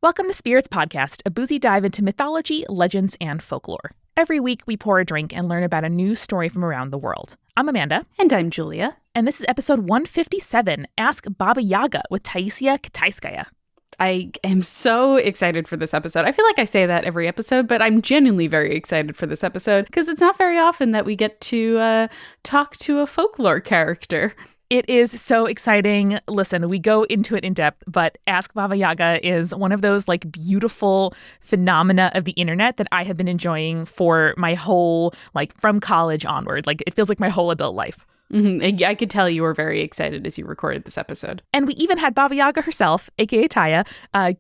Welcome to Spirits Podcast, a boozy dive into mythology, legends, and folklore. Every week, we pour a drink and learn about a new story from around the world. I'm Amanda. And I'm Julia. And this is episode 157, Ask Baba Yaga with Taisia Kitaiskaia. I am so excited for this episode. I feel like I say that every episode, but I'm genuinely very excited for this episode because it's not very often that we get to talk to a folklore character. It is so exciting. Listen, we go into it in depth, but Ask Baba Yaga is one of those beautiful phenomena of the internet that I have been enjoying for my whole, from college onward. It feels like my whole adult life. Mm-hmm. I could tell you were very excited as you recorded this episode. And we even had Baba Yaga herself, aka Taya,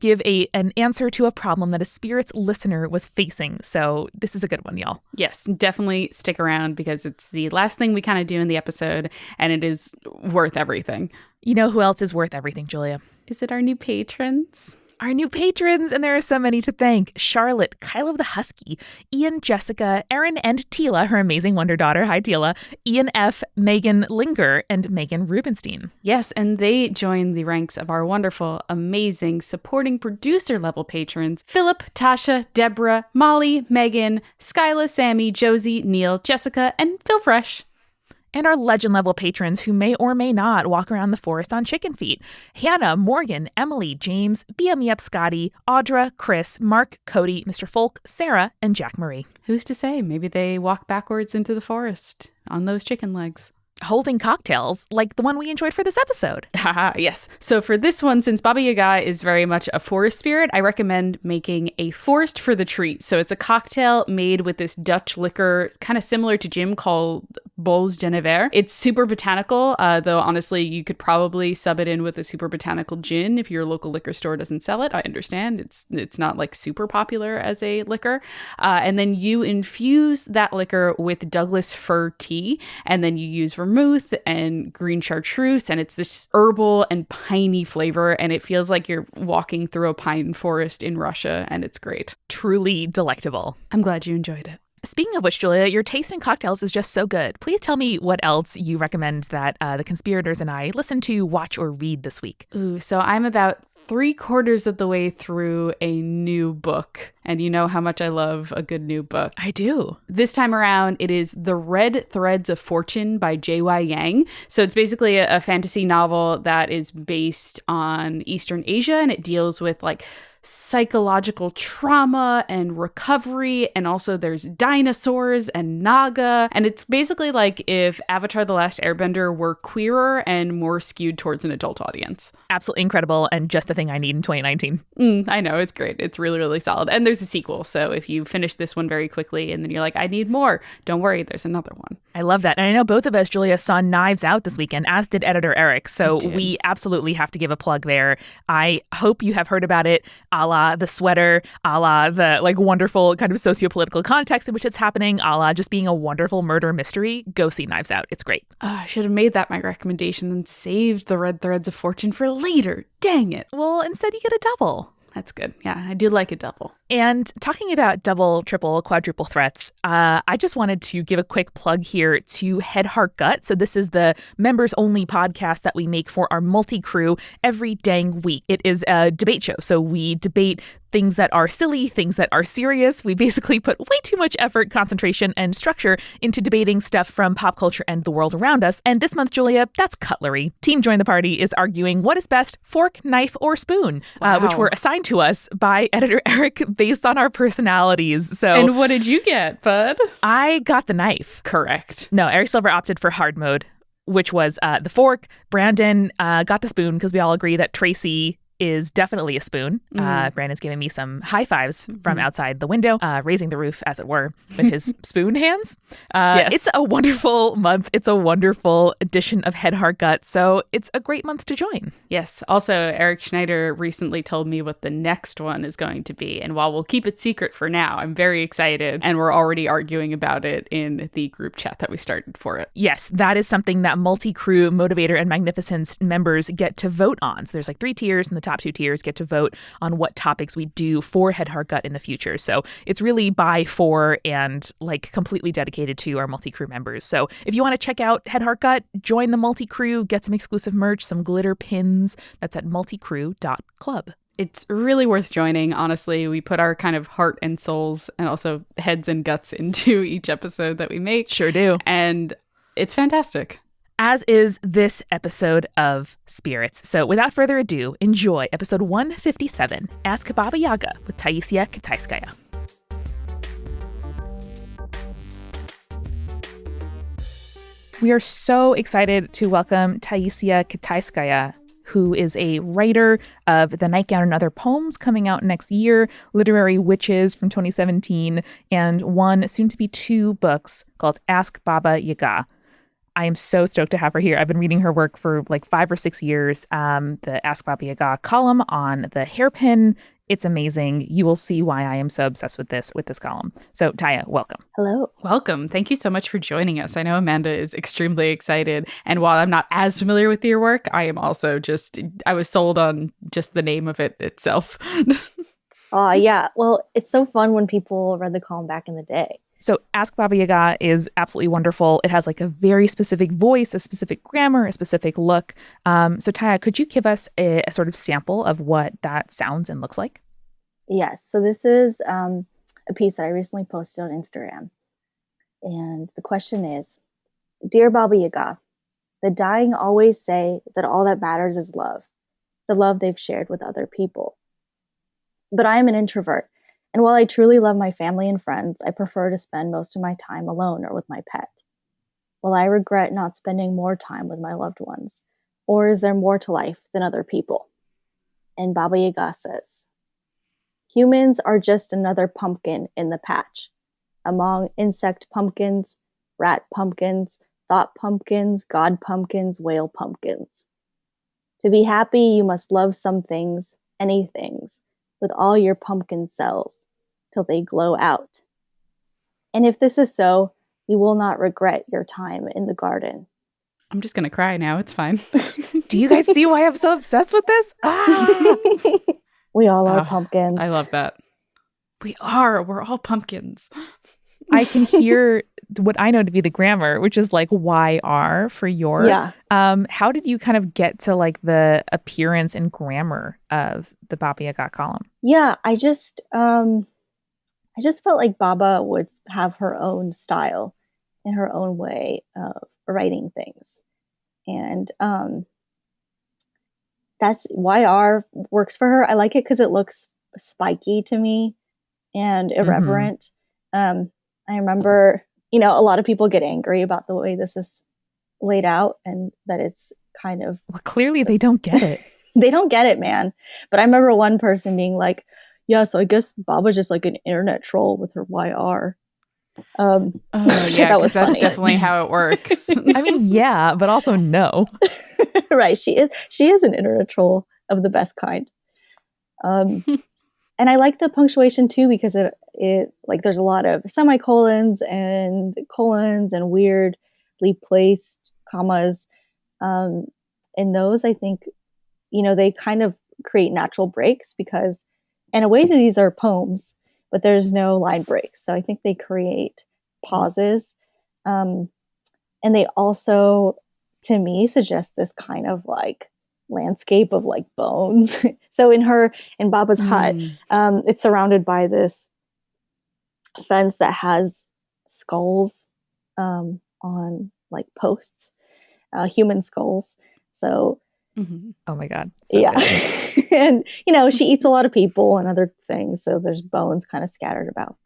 give an answer to a problem that a spirits listener was facing. So this is a good one, y'all. Yes, definitely stick around because it's the last thing we kind of do in the episode, and it is worth everything. You know who else is worth everything, Julia? Is it our new patrons? Our new patrons, and there are so many to thank. Charlotte, Kyle of the Husky, Ian, Jessica, Erin, and Tila, her amazing wonder daughter. Hi, Tila. Ian F., Megan Linger, and Megan Rubenstein. Yes, and they join the ranks of our wonderful, amazing, supporting producer-level patrons. Philip, Tasha, Deborah, Molly, Megan, Skyla, Sammy, Josie, Neil, Jessica, and Phil Fresh. And our legend-level patrons who may or may not walk around the forest on chicken feet. Hannah, Morgan, Emily, James, BM Scotty, Audra, Chris, Mark, Cody, Mr. Folk, Sarah, and Jack Marie. Who's to say? Maybe they walk backwards into the forest on those chicken legs. Holding cocktails like the one we enjoyed for this episode. Haha, yes. So for this one, since Baba Yaga is very much a forest spirit, I recommend making a forest for the treat. So it's a cocktail made with this Dutch liquor, kind of similar to gin, called Bols Genever. It's super botanical, though honestly, you could probably sub it in with a super botanical gin if your local liquor store doesn't sell it. I understand it's not super popular as a liquor. And then you infuse that liquor with Douglas fir tea, and then you use vermouth and green chartreuse, and it's this herbal and piney flavor, and it feels like you're walking through a pine forest in Russia, and it's great. Truly delectable. I'm glad you enjoyed it. Speaking of which, Julia, your taste in cocktails is just so good. Please tell me what else you recommend that the conspirators and I listen to, watch, or read this week. Ooh, so I'm about 3/4 of the way through a new book. And you know how much I love a good new book. I do. This time around, it is The Red Threads of Fortune by J.Y. Yang. So it's basically a fantasy novel that is based on Eastern Asia, and it deals with psychological trauma and recovery, and also there's dinosaurs and Naga, and it's basically like if Avatar: The Last Airbender were queerer and more skewed towards an adult audience. Absolutely incredible, and just the thing I need in 2019. I know, it's great. It's really, really solid. And there's a sequel, so if you finish this one very quickly and then you're like, I need more, don't worry, there's another one. I love that. And I know both of us, Julia, saw Knives Out this weekend, as did editor Eric, so we absolutely have to give a plug there. I hope you have heard about it, a la the sweater, a la the wonderful kind of socio-political context in which it's happening, a la just being a wonderful murder mystery. Go see Knives Out. It's great. I should have made that my recommendation and saved The Red Threads of Fortune for later. Dang it. Well, instead you get a double. That's good. Yeah, I do like a double. And talking about double, triple, quadruple threats, I just wanted to give a quick plug here to Head, Heart, Gut. So this is the members-only podcast that we make for our multi-crew every dang week. It is a debate show. So we debate things that are silly, things that are serious. We basically put way too much effort, concentration, and structure into debating stuff from pop culture and the world around us. And this month, Julia, that's cutlery. Team Join the Party is arguing what is best, fork, knife, or spoon, which were assigned to us by editor Eric based on our personalities. So, and what did you get, bud? I got the knife. Correct. No, Eric Silver opted for hard mode, which was the fork. Brandon got the spoon because we all agree that Tracy is definitely a spoon. Brandon's giving me some high fives from outside the window, raising the roof, as it were, with his spoon hands. Yes. It's a wonderful month. It's a wonderful edition of Head, Heart, Gut. So it's a great month to join. Yes. Also, Eric Schneider recently told me what the next one is going to be. And while we'll keep it secret for now, I'm very excited. And we're already arguing about it in the group chat that we started for it. Yes, that is something that multi-crew, Motivator, and Magnificence members get to vote on. So there's 3 tiers, and the top 2 tiers get to vote on what topics we do for Head, Heart, Gut in the future. So it's really by, for, and completely dedicated to our multi-crew members. So if you want to check out Head, Heart, Gut, join the multi-crew, get some exclusive merch, some glitter pins. That's at multicrew.club. It's really worth joining, honestly. We put our kind of heart and souls and also heads and guts into each episode that we make. Sure do. And it's fantastic. As is this episode of Spirits. So without further ado, enjoy episode 157, Ask Baba Yaga with Taisia Kitaiskaia. We are so excited to welcome Taisia Kitaiskaia, who is a writer of The Nightgown and Other Poems coming out next year, Literary Witches from 2017, and one, soon to be two books called Ask Baba Yaga. I am so stoked to have her here. I've been reading her work for like 5 or 6 years. The Ask Baba Yaga column on the Hairpin. It's amazing. You will see why I am so obsessed with this column. So Taya, welcome. Hello. Welcome. Thank you so much for joining us. I know Amanda is extremely excited. And while I'm not as familiar with your work, I am also I was sold on just the name of it itself. Yeah. Well, it's so fun when people read the column back in the day. So Ask Baba Yaga is absolutely wonderful. It has like a very specific voice, a specific grammar, a specific look. So Taya, could you give us a sort of sample of what that sounds and looks like? Yes. So this is a piece that I recently posted on Instagram. And the question is, Dear Baba Yaga, the dying always say that all that matters is love, the love they've shared with other people. But I am an introvert. And while I truly love my family and friends, I prefer to spend most of my time alone or with my pet. Will I regret not spending more time with my loved ones? Or is there more to life than other people? And Baba Yaga says, humans are just another pumpkin in the patch. Among insect pumpkins, rat pumpkins, thought pumpkins, god pumpkins, whale pumpkins. To be happy, you must love some things, any things, with all your pumpkin cells, till they glow out. And if this is so, you will not regret your time in the garden. I'm just going to cry now. It's fine. Do you guys see why I'm so obsessed with this? Ah! We all are pumpkins. I love that. We are. We're all pumpkins. I can hear what I know to be the grammar, which is like YR for your. Yeah. How did you kind of get to like the appearance and grammar of the Baba Yaga column? Yeah, I just felt like Baba would have her own style and her own way of writing things. And that's YR works for her. I like it because it looks spiky to me and irreverent. I remember, a lot of people get angry about the way this is laid out and that it's kind of... Well, clearly they don't get it. They don't get it, man. But I remember one person being like, yeah, so I guess Baba's just like an internet troll with her YR. Yeah, that was that's funny. definitely how it works. I mean, yeah, but also no. Right. She is an internet troll of the best kind. And I like the punctuation too, because it like there's a lot of semicolons and colons and weirdly placed commas. And those, I think, they kind of create natural breaks because in a way these are poems, but there's no line breaks. So I think they create pauses. And they also, to me, suggest this kind of like landscape of like bones. So in Baba's hut, it's surrounded by this fence that has skulls on like posts, human skulls. So oh my God. So yeah. And she eats a lot of people and other things, so there's bones kind of scattered about.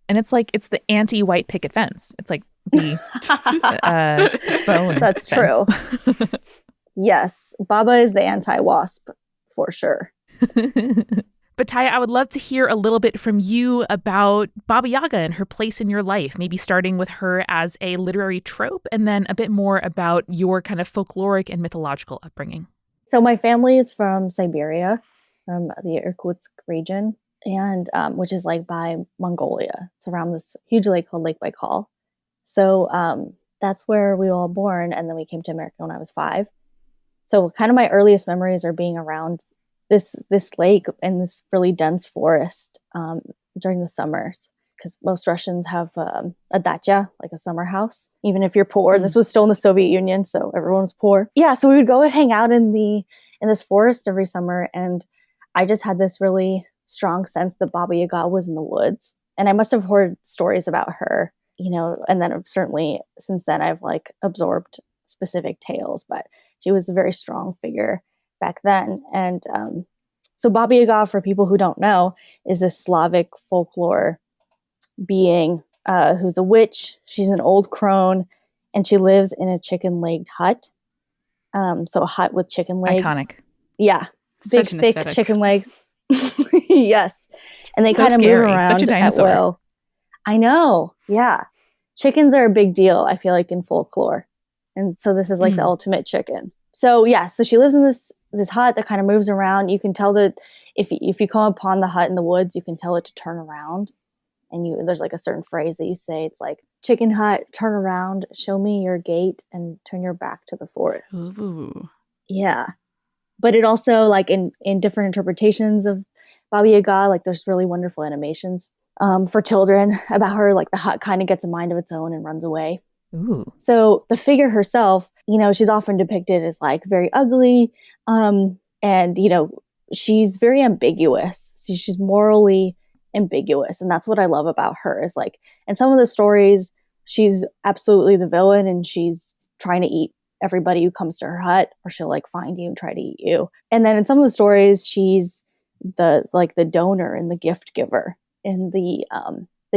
And it's the anti-white picket fence. It's like the bone. That's fence. true. Yes, Baba is the anti-wasp for sure. But Taya, I would love to hear a little bit from you about Baba Yaga and her place in your life, maybe starting with her as a literary trope and then a bit more about your kind of folkloric and mythological upbringing. So my family is from Siberia, from the Irkutsk region, and which is like by Mongolia. It's around this huge lake called Lake Baikal. So that's where we were all born, and then we came to America when I was 5. So kind of my earliest memories are being around this lake and this really dense forest during the summers, because most Russians have a dacha, like a summer house, even if you're poor. And this was still in the Soviet Union, so everyone was poor. Yeah, so we would go and hang out in this forest every summer, and I just had this really strong sense that Baba Yaga was in the woods. And I must have heard stories about her, and then certainly since then I've like absorbed specific tales, but she was a very strong figure back then. And so Baba Yaga, for people who don't know, is this Slavic folklore being who's a witch. She's an old crone, and she lives in a chicken-legged hut. So a hut with chicken legs. Iconic. Yeah. Such Big, an thick aesthetic. chicken legs. Yes. And they So kind of scary. move around Such a at dinosaur. will. I know. Yeah. Chickens are a big deal, I feel like, in folklore. And so this is like the ultimate chicken. So yeah, so she lives in this hut that kind of moves around. You can tell that if you come upon the hut in the woods, you can tell it to turn around. And there's like a certain phrase that you say. It's like, chicken hut, turn around, show me your gate, and turn your back to the forest. Ooh. Yeah. But it also, like, in different interpretations of Baba Yaga, like, there's really wonderful animations for children about her. Like, the hut kind of gets a mind of its own and runs away. Ooh. So the figure herself, she's often depicted as like very ugly, and she's very ambiguous. So she's morally ambiguous, and that's what I love about her. Is like, in some of the stories, she's absolutely the villain, and she's trying to eat everybody who comes to her hut, or she'll like find you and try to eat you. And then in some of the stories, she's the donor and the gift giver and the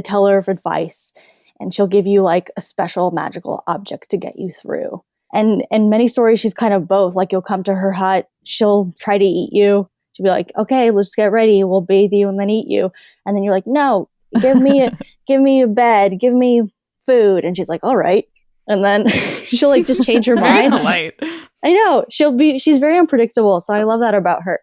teller of advice. And she'll give you like a special magical object to get you through. And in many stories, she's kind of both. Like, you'll come to her hut, she'll try to eat you. She'll be like, okay, let's get ready. We'll bathe you and then eat you. And then you're like, no, give me a bed, give me food. And she's like, all right. And then she'll like just change her Very mind. polite. I know. She's very unpredictable. So I love that about her.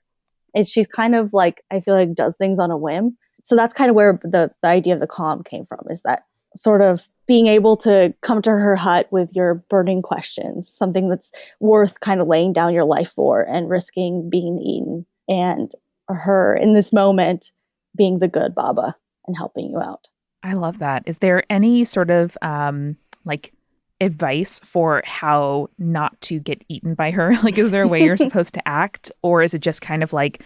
She's kind of like, I feel like, does things on a whim. So that's kind of where the idea of the column came from, is that sort of being able to come to her hut with your burning questions, something that's worth kind of laying down your life for and risking being eaten, and her in this moment being the good Baba and helping you out. I love that. Is there any sort of like advice for how not to get eaten by her? Like, is there a way you're supposed to act, or is it just kind of like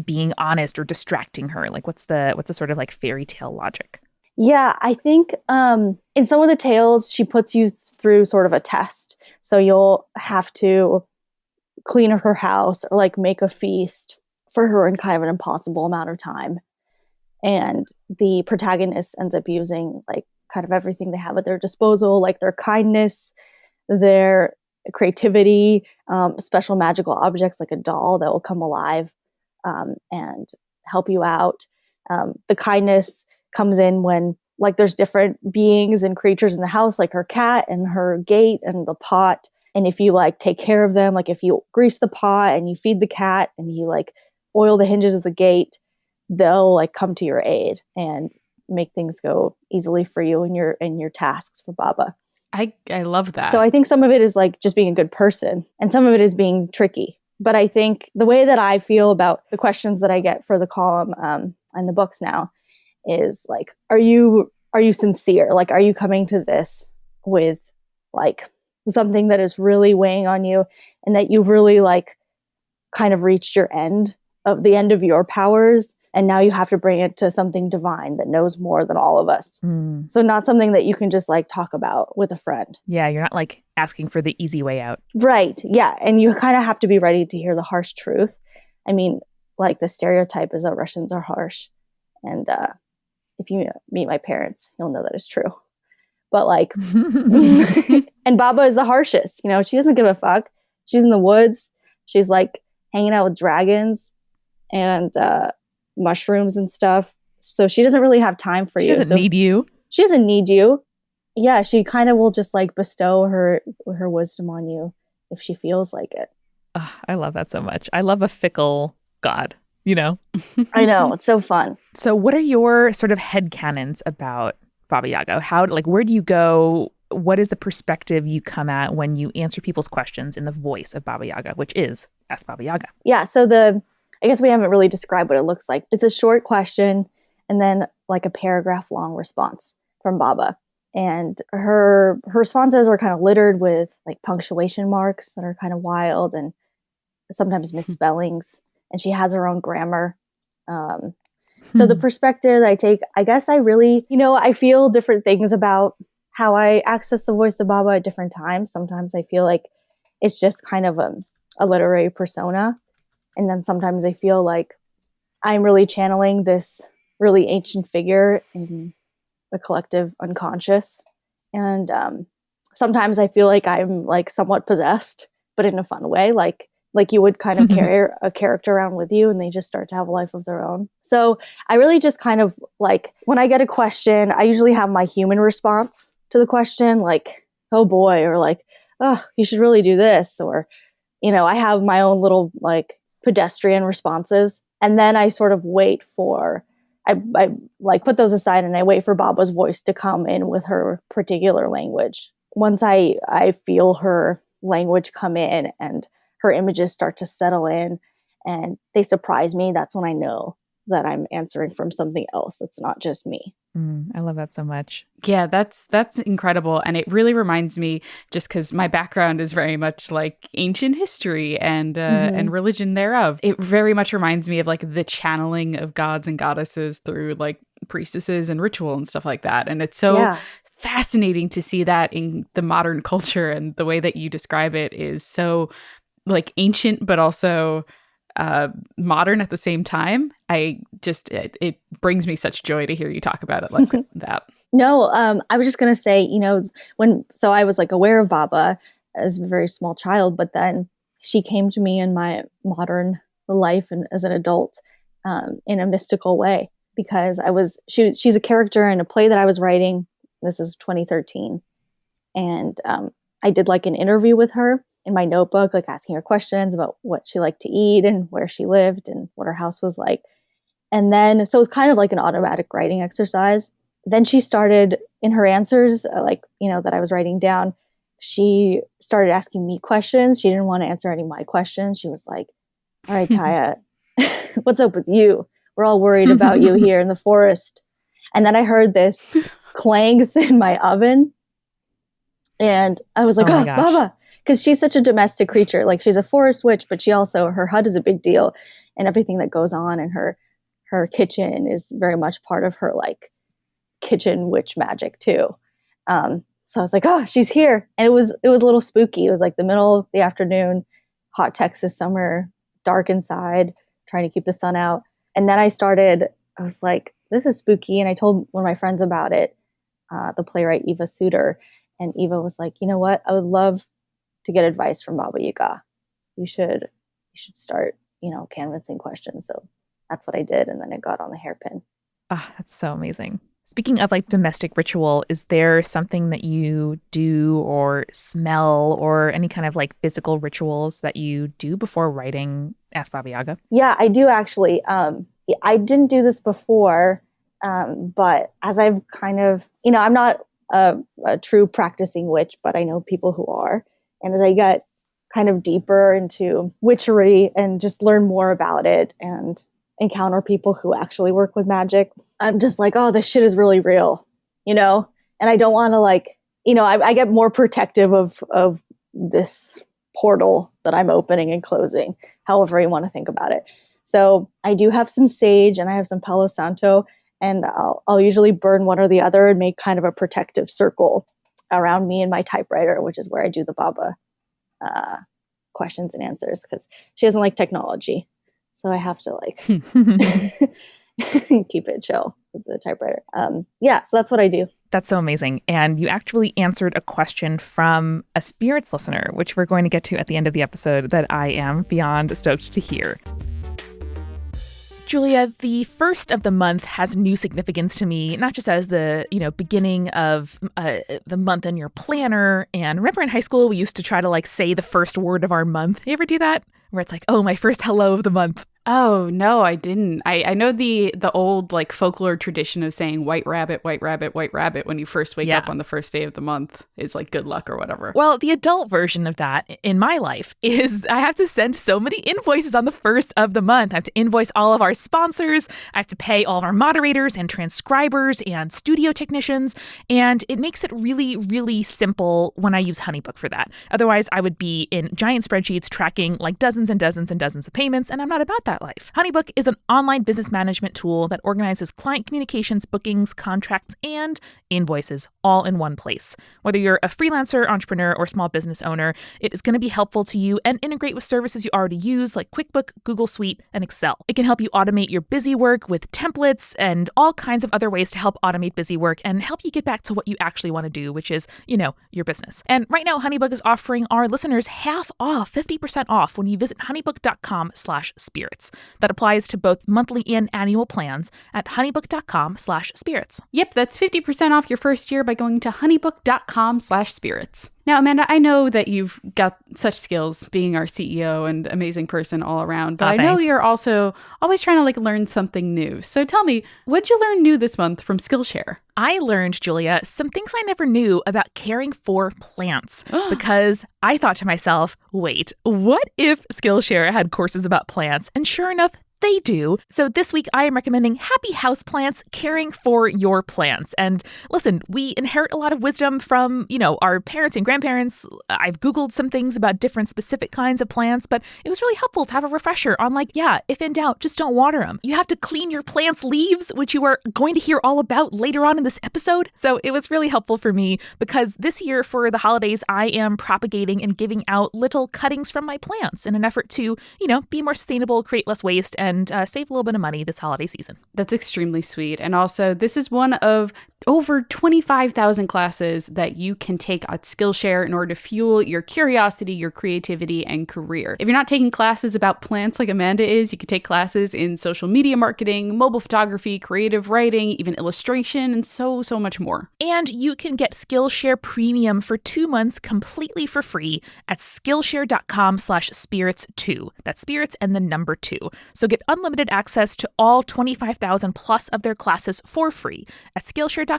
being honest or distracting her? Like, what's the sort of like fairy tale logic? Yeah, I think in some of the tales, she puts you through sort of a test. So you'll have to clean her house or like make a feast for her in kind of an impossible amount of time. And the protagonist ends up using like kind of everything they have at their disposal, like their kindness, their creativity, special magical objects like a doll that will come alive and help you out. The kindness comes in when like there's different beings and creatures in the house, like her cat and her gate and the pot. And if you like take care of them, like if you grease the pot and you feed the cat and you like oil the hinges of the gate, they'll like come to your aid and make things go easily for you in your tasks for Baba. I love that. So I think some of it is like just being a good person, and some of it is being tricky. But I think the way that I feel about the questions that I get for the column and the books now is like, are you sincere? Like, are you coming to this with like something that is really weighing on you, and that you've really like kind of reached the end of your powers, and now you have to bring it to something divine that knows more than all of us. So not something that you can just like talk about with a friend. Yeah, you're not like asking for the easy way out. Right. Yeah. And you kind of have to be ready to hear the harsh truth. I mean, like, the stereotype is that Russians are harsh. And if you meet my parents, you'll know that is true. But like, and Baba is the harshest. She doesn't give a fuck. She's in the woods. She's like hanging out with dragons and mushrooms and stuff. So she doesn't really have time for you. She doesn't need you. She doesn't need you. Yeah, she kind of will just like bestow her wisdom on you if she feels like it. Oh, I love that so much. I love a fickle god, I know. It's so fun. So what are your sort of headcanons about Baba Yaga? Where do you go? What is the perspective you come at when you answer people's questions in the voice of Baba Yaga, which is Ask Baba Yaga? Yeah, so I guess we haven't really described what it looks like. It's a short question and then like a paragraph long response from Baba. And her responses are kind of littered with like punctuation marks that are kind of wild and sometimes misspellings. and she has her own grammar. So the perspective that I take, I guess I really, I feel different things about how I access the voice of Baba at different times. Sometimes I feel like it's just kind of a literary persona. And then sometimes I feel like I'm really channeling this really ancient figure in the collective unconscious. And sometimes I feel like I'm like somewhat possessed, but in a fun way, like you would kind of carry a character around with you and they just start to have a life of their own. So I really just kind of like, when I get a question, I usually have my human response to the question, like, oh boy, or like, oh, you should really do this. Or, I have my own little like pedestrian responses. And then I sort of wait for, I like put those aside and I wait for Baba's voice to come in with her particular language. Once I feel her language come in and her images start to settle in and they surprise me, that's when I know that I'm answering from something else that's not just me. I love that so much. Yeah, that's incredible. And it really reminds me, just because my background is very much like ancient history and religion thereof. It very much reminds me of like the channeling of gods and goddesses through like priestesses and ritual and stuff like that. And it's so fascinating to see that in the modern culture, and the way that you describe it is so like ancient, but also modern at the same time. It brings me such joy to hear you talk about it like that. No, I was just going to say, so I was like aware of Baba as a very small child, but then she came to me in my modern life and as an adult in a mystical way, because she's a character in a play that I was writing. This is 2013. And I did like an interview with her in my notebook, like asking her questions about what she liked to eat and where she lived and what her house was like. And then, so it was kind of like an automatic writing exercise. Then she started in her answers, that I was writing down, she started asking me questions. She didn't want to answer any of my questions. She was like, all right, Taya, what's up with you? We're all worried about you here in the forest. And then I heard this clang in my oven. And I was like, oh Baba, because she's such a domestic creature. Like, she's a forest witch, but her hut is a big deal, and everything that goes on in her kitchen is very much part of her like kitchen witch magic too. So I was like, oh, she's here. And it was a little spooky. It was like the middle of the afternoon, hot Texas summer, dark inside, trying to keep the sun out. And then I was like, this is spooky. And I told one of my friends about it, the playwright Eva Suter. And Eva was like, you know what? I would love to get advice from Baba Yaga. You should start, canvassing questions. So that's what I did. And then it got on the hairpin. Ah, that's so amazing. Speaking of like domestic ritual, is there something that you do or smell or any kind of like physical rituals that you do before writing Ask Baba Yaga? Yeah, I do actually. I didn't do this before, but as I've kind of, I'm not a true practicing witch, but I know people who are. And as I get kind of deeper into witchery and just learn more about it and encounter people who actually work with magic, I'm just like, oh, this shit is really real, and I don't want to like, I get more protective of this portal that I'm opening and closing, however you want to think about it. So I do have some sage and I have some Palo Santo, and I'll usually burn one or the other and make kind of a protective circle around me and my typewriter, which is where I do the Baba questions and answers, because she doesn't like technology. So I have to like keep it chill with the typewriter. So that's what I do. That's so amazing. And you actually answered a question from a spirits listener, which we're going to get to at the end of the episode, that I am beyond stoked to hear. Julia, the first of the month has new significance to me, not just as the, beginning of the month in your planner. And remember in high school, we used to try to like say the first word of our month. You ever do that? Where it's like, oh, my first hello of the month. Oh, no, I didn't. I know the old like folklore tradition of saying white rabbit, white rabbit, white rabbit when you first wake up on the first day of the month is like good luck or whatever. Well, the adult version of that in my life is I have to send so many invoices on the first of the month. I have to invoice all of our sponsors. I have to pay all of our moderators and transcribers and studio technicians. And it makes it really, really simple when I use Honeybook for that. Otherwise, I would be in giant spreadsheets tracking like dozens and dozens and dozens of payments. And I'm not about that that life. HoneyBook is an online business management tool that organizes client communications, bookings, contracts, and invoices all in one place. Whether you're a freelancer, entrepreneur, or small business owner, it is going to be helpful to you and integrate with services you already use like QuickBook, Google Suite, and Excel. It can help you automate your busy work with templates and all kinds of other ways to help automate busy work and help you get back to what you actually want to do, which is, your business. And right now, HoneyBook is offering our listeners half off, 50% off when you visit honeybook.com/spirits. That applies to both monthly and annual plans at honeybook.com/spirits. Yep, that's 50% off your first year by going to honeybook.com/spirits. Now, Amanda, I know that you've got such skills being our CEO and amazing person all around, but I know you're also always trying to learn something new. So tell me, what'd you learn new this month from Skillshare? I learned, Julia, some things I never knew about caring for plants because I thought to myself, wait, what if Skillshare had courses about plants? And sure enough, they do. So this week, I am recommending Happy Houseplants, caring for your plants. And listen, we inherit a lot of wisdom from, our parents and grandparents. I've Googled some things about different specific kinds of plants, but it was really helpful to have a refresher on if in doubt, just don't water them. You have to clean your plant's leaves, which you are going to hear all about later on in this episode. So it was really helpful for me because this year for the holidays, I am propagating and giving out little cuttings from my plants in an effort to, be more sustainable, create less waste, and save a little bit of money this holiday season. That's extremely sweet. And also, this is one of over 25,000 classes that you can take at Skillshare in order to fuel your curiosity, your creativity, and career. If you're not taking classes about plants like Amanda is, you can take classes in social media marketing, mobile photography, creative writing, even illustration, and so much more. And you can get Skillshare Premium for 2 months completely for free at Skillshare.com/spirits2. That's spirits and the number 2. So get unlimited access to all 25,000 plus of their classes for free at Skillshare.com/spirits2.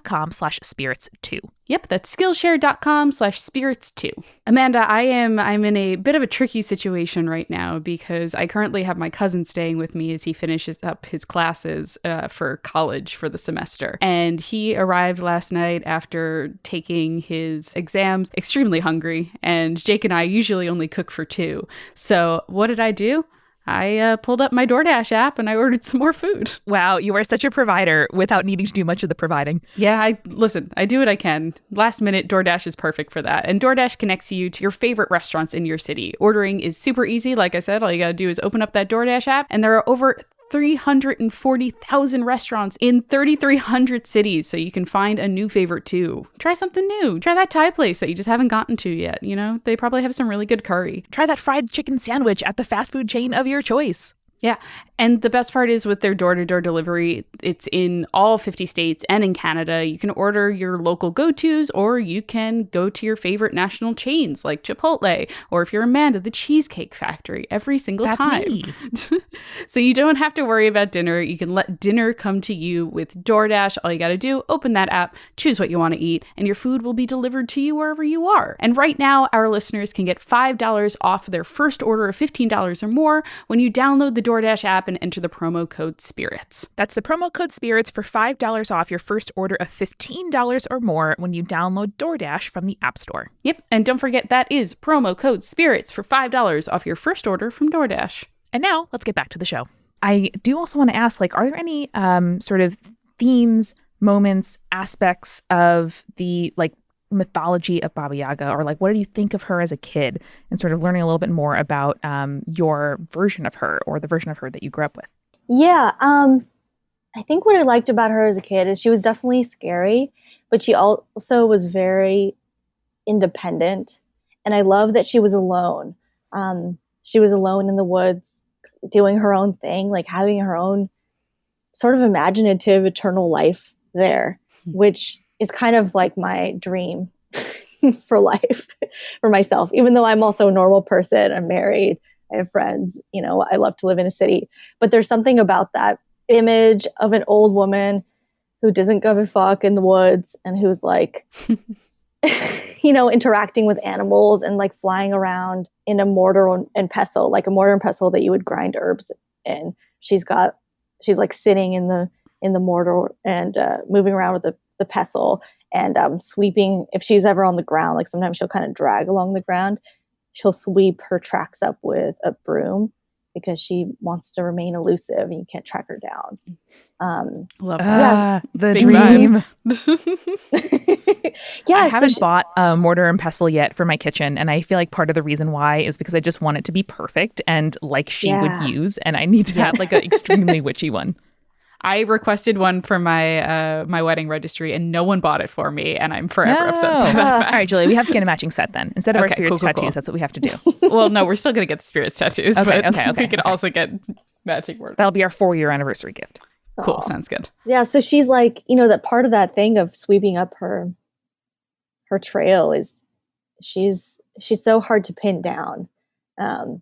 Yep, that's Skillshare.com/spirits2. Amanda, I'm in a bit of a tricky situation right now because I currently have my cousin staying with me as he finishes up his classes for college for the semester. And he arrived last night after taking his exams extremely hungry. And Jake and I usually only cook for 2. So what did I do? I pulled up my DoorDash app and I ordered some more food. Wow, you are such a provider without needing to do much of the providing. Yeah, I do what I can. Last minute, DoorDash is perfect for that. And DoorDash connects you to your favorite restaurants in your city. Ordering is super easy. Like I said, all you gotta do is open up that DoorDash app, and there are over 340,000 restaurants in 3,300 cities, so you can find a new favorite too. Try something new. Try that Thai place that you just haven't gotten to yet. They probably have some really good curry. Try that fried chicken sandwich at the fast food chain of your choice. Yeah. And the best part is with their door-to-door delivery, it's in all 50 states and in Canada. You can order your local go-tos, or you can go to your favorite national chains like Chipotle, or if you're Amanda, the Cheesecake Factory every single time. Me. So you don't have to worry about dinner. You can let dinner come to you with DoorDash. All you got to do, open that app, choose what you want to eat, and your food will be delivered to you wherever you are. And right now, our listeners can get $5 off their first order of $15 or more when you download the DoorDash app and enter the promo code SPIRITS. That's the promo code SPIRITS for $5 off your first order of $15 or more when you download DoorDash from the App Store. Yep, and don't forget that is promo code SPIRITS for $5 off your first order from DoorDash. And now, let's get back to the show. I do also want to ask, are there any sort of themes, moments, aspects of the, mythology of Baba Yaga, or what did you think of her as a kid, and sort of learning a little bit more about your version of her, or the version of her that you grew up with? Yeah, I think what I liked about her as a kid is she was definitely scary, but she also was very independent, and I love that she was alone. She was alone in the woods, doing her own thing, having her own sort of imaginative eternal life there, which is kind of like my dream for life, for myself. Even though I'm also a normal person, I'm married, I have friends, I love to live in a city. But there's something about that image of an old woman who doesn't give a fuck in the woods and who's interacting with animals and flying around in a mortar and pestle, like a mortar and pestle that you would grind herbs in. She's sitting in the mortar and moving around with the pestle and sweeping. If she's ever on the ground, sometimes she'll kind of drag along the ground, she'll sweep her tracks up with a broom because she wants to remain elusive and you can't track her down. Love that. The Big dream. Yeah, I so haven't bought a mortar and pestle yet for my kitchen, and I feel like part of the reason why is because I just want it to be perfect and like she would use, and I need to have like an extremely witchy one. I requested one for my my wedding registry, and no one bought it for me, and I'm forever upset by that fact. All right, Julie, we have to get a matching set then. Instead of our Okay, spirits cool. tattoos, that's what we have to do. Well, no, we're still going to get the spirits tattoos, Okay, but okay, we could also get matching word. That'll be our 4-year anniversary gift. Cool, Aw. sounds good. Yeah, so she's like, that part of that thing of sweeping up her trail is she's so hard to pin down. And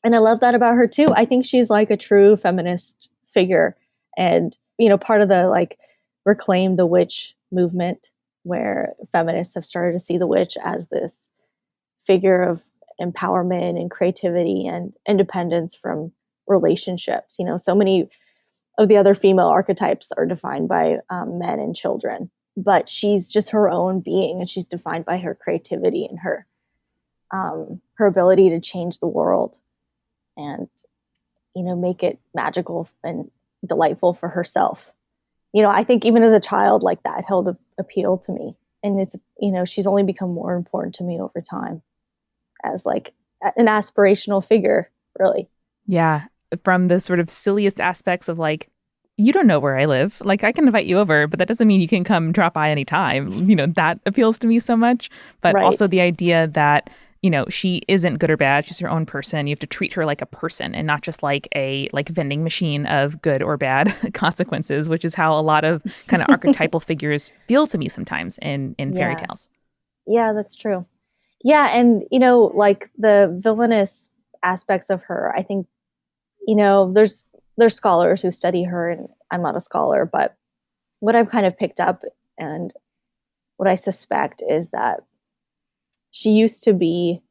I love that about her too. I think she's like a true feminist figure. And, part of the like reclaim the witch movement, where feminists have started to see the witch as this figure of empowerment and creativity and independence from relationships. So many of the other female archetypes are defined by men and children, but she's just her own being, and she's defined by her creativity and her ability to change the world and make it magical and delightful for herself. I think even as a child, like that held appeal to me, and it's she's only become more important to me over time as like an aspirational figure, really. Yeah, from the sort of silliest aspects of like, you don't know where I live. Like, I can invite you over, but that doesn't mean you can come drop by anytime. That appeals to me so much. But Right. also the idea that, she isn't good or bad. She's her own person. You have to treat her like a person and not just like a vending machine of good or bad consequences, which is how a lot of kind of archetypal figures feel to me sometimes in fairy tales. Yeah, that's true. Yeah, and like the villainous aspects of her, I think there's scholars who study her, and I'm not a scholar, but what I've kind of picked up and what I suspect is that she used to be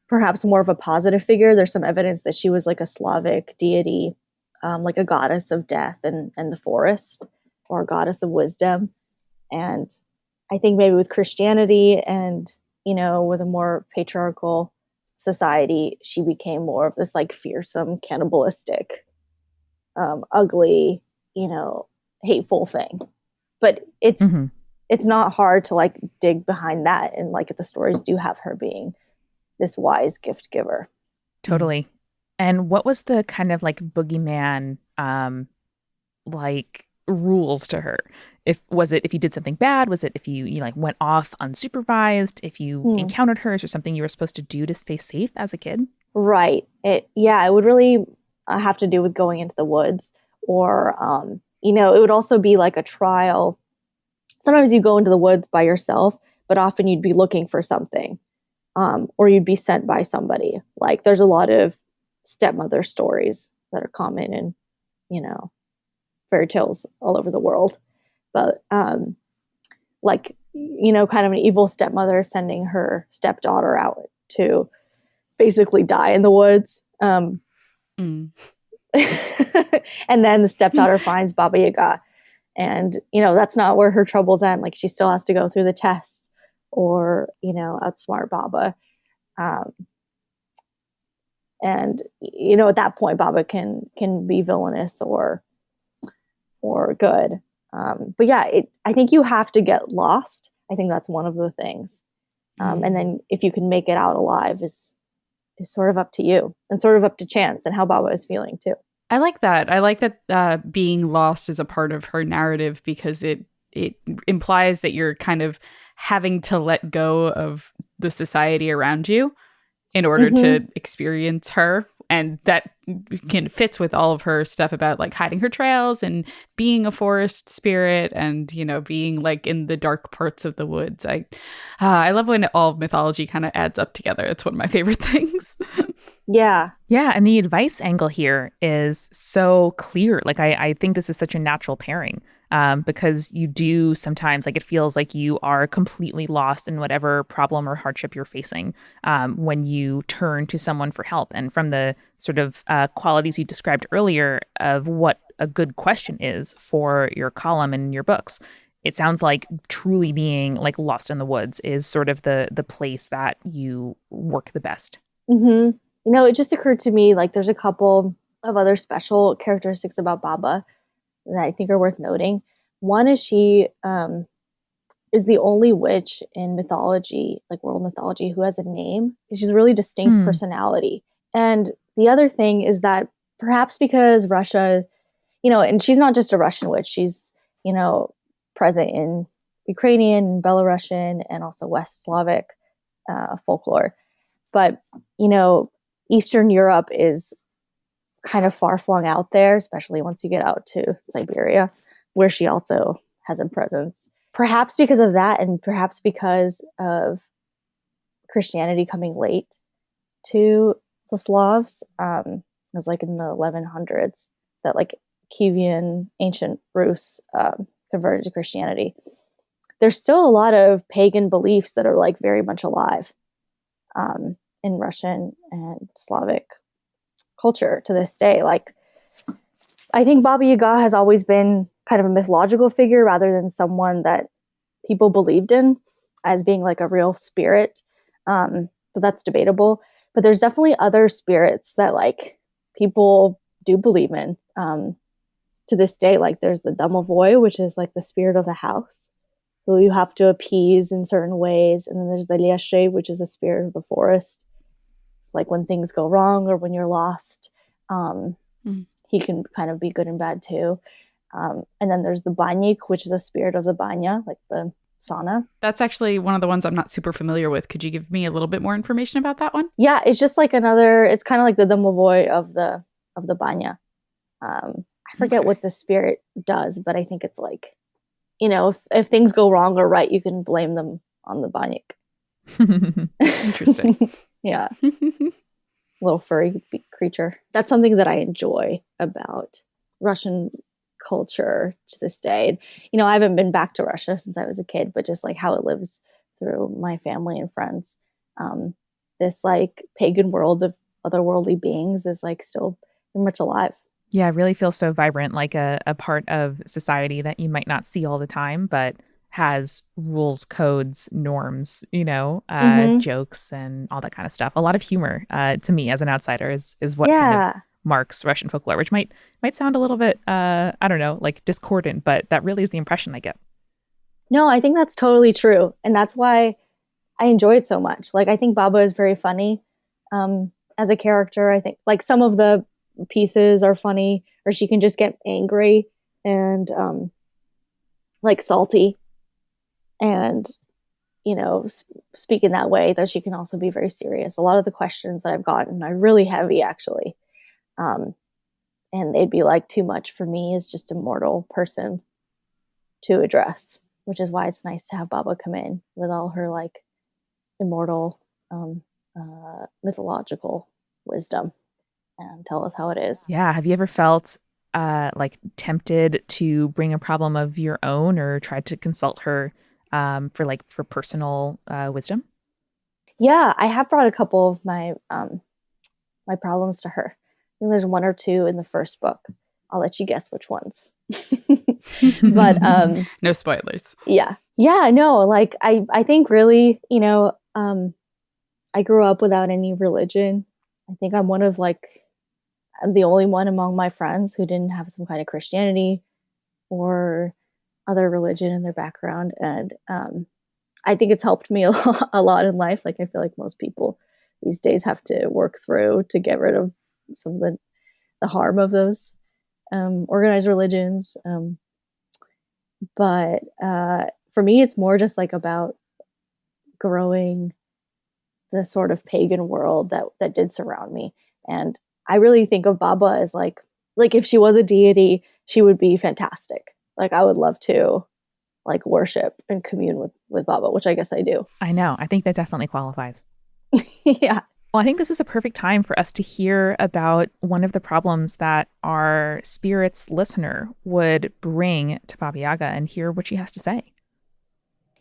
perhaps more of a positive figure. There's some evidence that she was like a Slavic deity, like a goddess of death and the forest, or a goddess of wisdom. And I think maybe with Christianity and, with a more patriarchal society, she became more of this like fearsome, cannibalistic, ugly, hateful thing. But it's not hard to like dig behind that, and like the stories do have her being this wise gift giver. Totally. And what was the kind of like boogeyman like rules to her? If you did something bad? Was it if you like went off unsupervised? If you encountered her, is there something you were supposed to do to stay safe as a kid? Right. It would really have to do with going into the woods, or it would also be like a trial. Sometimes you go into the woods by yourself, but often you'd be looking for something, or you'd be sent by somebody. Like there's a lot of stepmother stories that are common in, fairy tales all over the world. But like, kind of an evil stepmother sending her stepdaughter out to basically die in the woods. And then the stepdaughter finds Baba Yaga. And, that's not where her troubles end. Like she still has to go through the tests or, outsmart Baba. And, at that point, Baba can be villainous or good. But yeah, I think you have to get lost. I think that's one of the things. And then if you can make it out alive is sort of up to you, and sort of up to chance and how Baba is feeling too. I like that. I like that being lost is a part of her narrative, because it implies that you're kind of having to let go of the society around you in order to experience her. And that fits with all of her stuff about like hiding her trails and being a forest spirit and, being like in the dark parts of the woods. I love when all mythology kind of adds up together. It's one of my favorite things. Yeah. Yeah. And the advice angle here is so clear. Like, I think this is such a natural pairing, because you do sometimes, like, it feels like you are completely lost in whatever problem or hardship you're facing when you turn to someone for help. And from the sort of qualities you described earlier of what a good question is for your column and your books, it sounds like truly being like lost in the woods is sort of the place that you work the best. Mm-hmm. It just occurred to me, like, there's a couple of other special characteristics about Baba that I think are worth noting. One is she is the only witch in mythology, like world mythology, who has a name. She's a really distinct personality. And the other thing is that perhaps because Russia, and she's not just a Russian witch, she's, present in Ukrainian, Belarusian, and also West Slavic folklore. But, Eastern Europe is kind of far flung out there, especially once you get out to Siberia, where she also has a presence. Perhaps because of that, and perhaps because of Christianity coming late to the Slavs, it was like in the 1100s that like Kievan ancient Rus converted to Christianity. There's still a lot of pagan beliefs that are like very much alive in Russian and Slavic culture to this day. Like, I think Baba Yaga has always been kind of a mythological figure rather than someone that people believed in as being like a real spirit. So that's debatable. But there's definitely other spirits that like people do believe in to this day. Like there's the domovoy, which is like the spirit of the house, who you have to appease in certain ways. And then there's the leshe, which is the spirit of the forest. It's like when things go wrong or when you're lost, he can kind of be good and bad too. And then there's the banyik, which is a spirit of the banya, like the sauna. That's actually one of the ones I'm not super familiar with. Could you give me a little bit more information about that one? Yeah, it's just like it's kind of like the domovoy of the banya. I forget what the spirit does, but I think it's like, if things go wrong or right, you can blame them on the banyik. Interesting. Yeah. Little furry creature. That's something that I enjoy about Russian culture to this day. I haven't been back to Russia since I was a kid, but just like how it lives through my family and friends. This like pagan world of otherworldly beings is like still very much alive. Yeah, it really feels so vibrant, like a part of society that you might not see all the time, but has rules, codes, norms, jokes and all that kind of stuff. A lot of humor to me as an outsider is what kind of marks Russian folklore, which might sound a little bit, I don't know, like discordant, but that really is the impression I get. No, I think that's totally true. And that's why I enjoy it so much. Like, I think Baba is very funny as a character. I think like some of the pieces are funny, or she can just get angry and like salty and speak in that way, that she can also be very serious. A lot of the questions that I've gotten are really heavy actually, and they'd be like too much for me as just a mortal person to address, which is why it's nice to have Baba come in with all her like immortal mythological wisdom and tell us how it is. Yeah. Have you ever felt like tempted to bring a problem of your own or tried to consult her for personal wisdom? Yeah, I have brought a couple of my my problems to her. I think there's one or two in the first book. I'll let you guess which ones. But no spoilers. Yeah, no, like I think really, I grew up without any religion. I think I'm the only one among my friends who didn't have some kind of Christianity or other religion in their background. And I think it's helped me a lot in life. Like, I feel like most people these days have to work through to get rid of some of the harm of those organized religions. But for me, it's more just like about growing the sort of pagan world that did surround me. And I really think of Baba as like if she was a deity, she would be fantastic. Like, I would love to like worship and commune with Baba, which I guess I do. I know. I think that definitely qualifies. Yeah. Well, I think this is a perfect time for us to hear about one of the problems that our spirits listener would bring to Baba Yaga and hear what she has to say.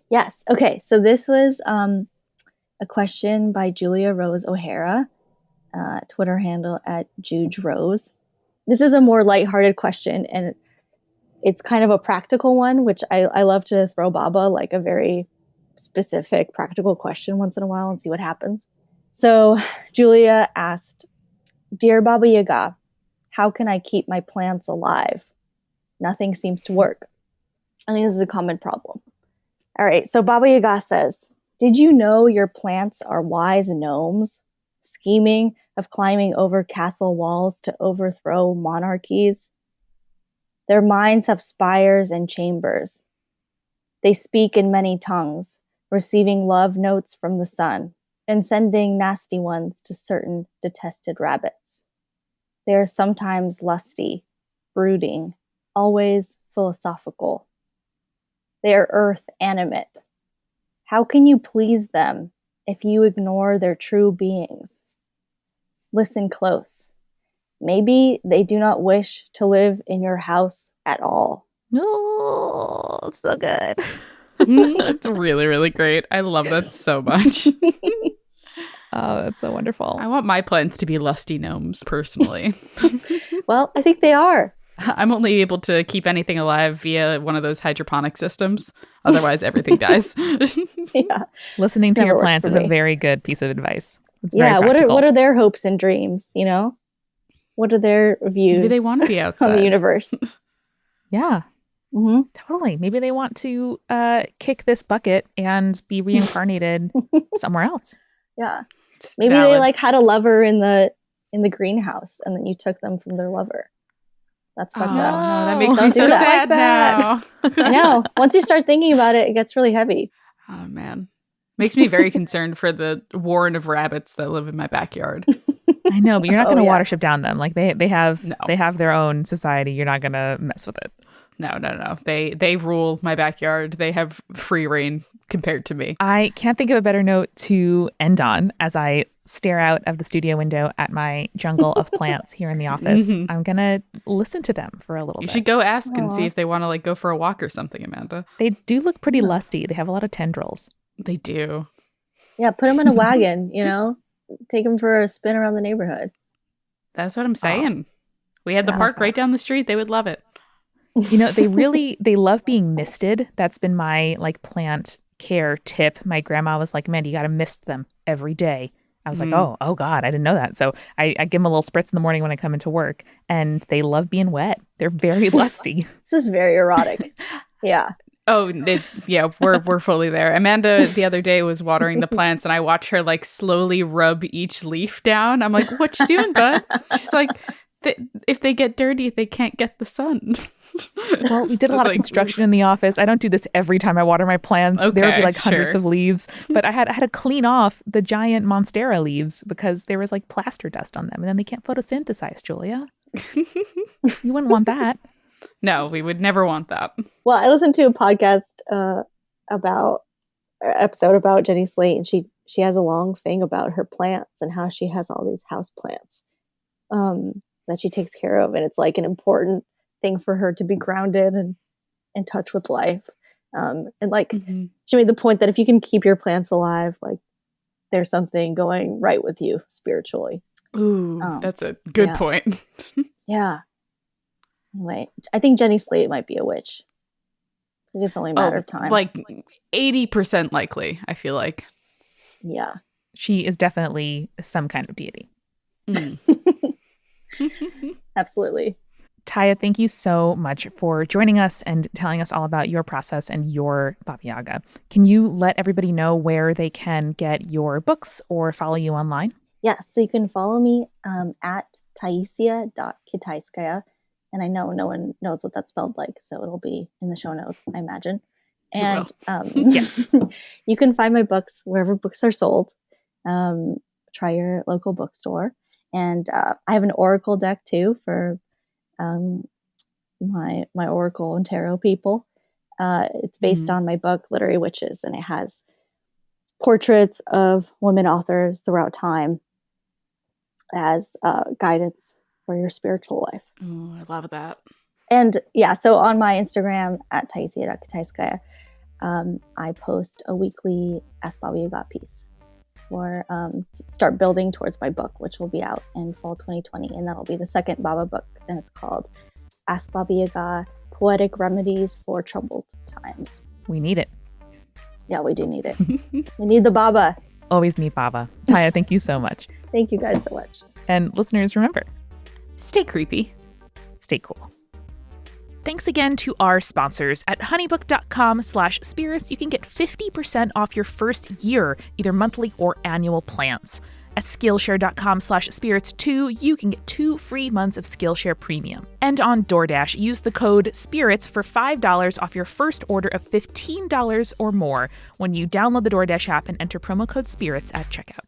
Yes. Okay. So this was a question by Julia Rose O'Hara, Twitter handle at Juge Rose. This is a more lighthearted question, and it's kind of a practical one, which I love to throw Baba like a very specific practical question once in a while and see what happens. So Julia asked, Dear Baba Yaga, how can I keep my plants alive? Nothing seems to work. I think this is a common problem. All right, so Baba Yaga says, did you know your plants are wise gnomes, scheming of climbing over castle walls to overthrow monarchies? Their minds have spires and chambers. They speak in many tongues, receiving love notes from the sun and sending nasty ones to certain detested rabbits. They are sometimes lusty, brooding, always philosophical. They are earth animate. How can you please them if you ignore their true beings? Listen close. Maybe they do not wish to live in your house at all. Oh, it's so good. It's really, really great. I love that so much. Oh, that's so wonderful. I want my plants to be lusty gnomes, personally. Well, I think they are. I'm only able to keep anything alive via one of those hydroponic systems. Otherwise, everything dies. Yeah. Listening It's to your never worked plants for is a me. very good piece of advice. It's very Yeah, practical. what are their hopes and dreams, you know? What are their views Maybe they want to be on outside. the universe? Yeah, Mm-hmm. totally. Maybe they want to kick this bucket and be reincarnated somewhere else. Yeah. Maybe they Valid. like had a lover in the greenhouse and then you took them from their lover. That's Oh, fucked no, up. that makes me Don't so do that. sad now. I know. Once you start thinking about it, it gets really heavy. Oh, man. Makes me very concerned for the warren of rabbits that live in my backyard. I know, but you're not Oh, going to yeah. watership down them. Like they have No. they have their own society. You're not going to mess with it. No. They rule my backyard. They have free reign compared to me. I can't think of a better note to end on as I stare out of the studio window at my jungle of plants here in the office. Mhm. I'm going to listen to them for a little You bit. should go ask and see Aw. if they want to like go for a walk or something, Amanda. They do look pretty Yeah. lusty. They have a lot of tendrils. They do. Yeah, put them in a wagon, you know? Take them for a spin around the neighborhood. That's what I'm saying. We had the I love park that. right down the street. They would love it. You know, they love being misted. That's been my like plant care tip. My grandma was like, man, you got to mist them every day. I was like, oh God, I didn't know that. So I give them a little spritz in the morning when I come into work, and they love being wet. They're very lusty. This is very erotic. Yeah. Oh, yeah, we're fully there. Amanda the other day was watering the plants, and I watched her like slowly rub each leaf down. I'm like, "What you doing, bud?" She's like, "If they get dirty, they can't get the sun." Well, we did a I was lot of like, construction in the office. I don't do this every time I water my plants. There would be Okay, like hundreds sure. of leaves, but I had to clean off the giant monstera leaves because there was like plaster dust on them, and then they can't photosynthesize. Julia, you wouldn't want that. No, we would never want that. Well, I listened to a podcast episode about Jenny Slate, and she has a long thing about her plants and how she has all these house plants that she takes care of, and it's like an important thing for her to be grounded and in touch with life. And like she made the point that if you can keep your plants alive, like there's something going right with you spiritually. Ooh, that's a good yeah. point. Yeah. Anyway, I think Jenny Slate might be a witch. I think it's only a matter of time. Like 80% likely, I feel like. Yeah. She is definitely some kind of deity. Absolutely. Taya, thank you so much for joining us and telling us all about your process and your Baba Yaga. Can you let everybody know where they can get your books or follow you online? Yes, so you can follow me at Taisia.Kitaiskaia. And I know no one knows what that's spelled like, so it'll be in the show notes, I imagine. And you can find my books wherever books are sold. Try your local bookstore. And I have an oracle deck too for my oracle and tarot people. It's based on my book Literary Witches, and it has portraits of women authors throughout time as guidance for your spiritual life. Oh, I love that. And yeah, so on my Instagram at Taisia.Kitaiskaia, I post a weekly Ask Baba Yaga piece for start building towards my book, which will be out in fall 2020. And that'll be the second Baba book. And it's called Ask Baba Yaga, Poetic Remedies for Troubled Times. We need it. Yeah, we do need it. We need the Baba. Always need Baba. Taia, thank you so much. Thank you guys so much. And listeners, remember, stay creepy. Stay cool. Thanks again to our sponsors. At honeybook.com/spirits, you can get 50% off your first year, either monthly or annual plans. At Skillshare.com/spirits too, you can get 2 free months of Skillshare Premium. And on DoorDash, use the code SPIRITS for $5 off your first order of $15 or more when you download the DoorDash app and enter promo code SPIRITS at checkout.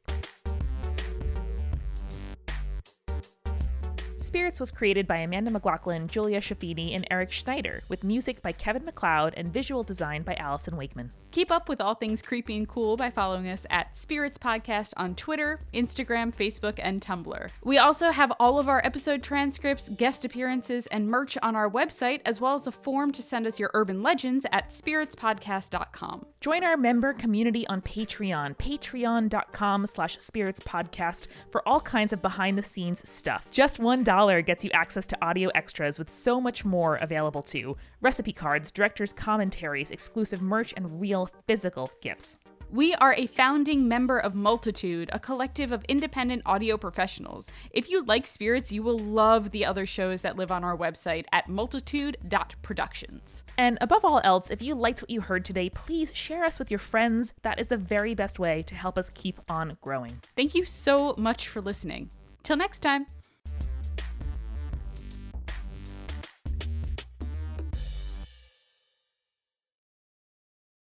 Spirits was created by Amanda McLaughlin, Julia Shafini, and Eric Schneider, with music by Kevin MacLeod and visual design by Allison Wakeman. Keep up with all things creepy and cool by following us at Spirits Podcast on Twitter, Instagram, Facebook, and Tumblr. We also have all of our episode transcripts, guest appearances, and merch on our website, as well as a form to send us your urban legends at spiritspodcast.com. Join our member community on Patreon, patreon.com/spiritspodcast, for all kinds of behind-the-scenes stuff. Just $1 gets you access to audio extras with so much more available too. Recipe cards, director's commentaries, exclusive merch, and real physical gifts. We are a founding member of Multitude, a collective of independent audio professionals. If you like Spirits, you will love the other shows that live on our website at multitude.productions. And above all else, if you liked what you heard today, please share us with your friends. That is the very best way to help us keep on growing. Thank you so much for listening. Till next time.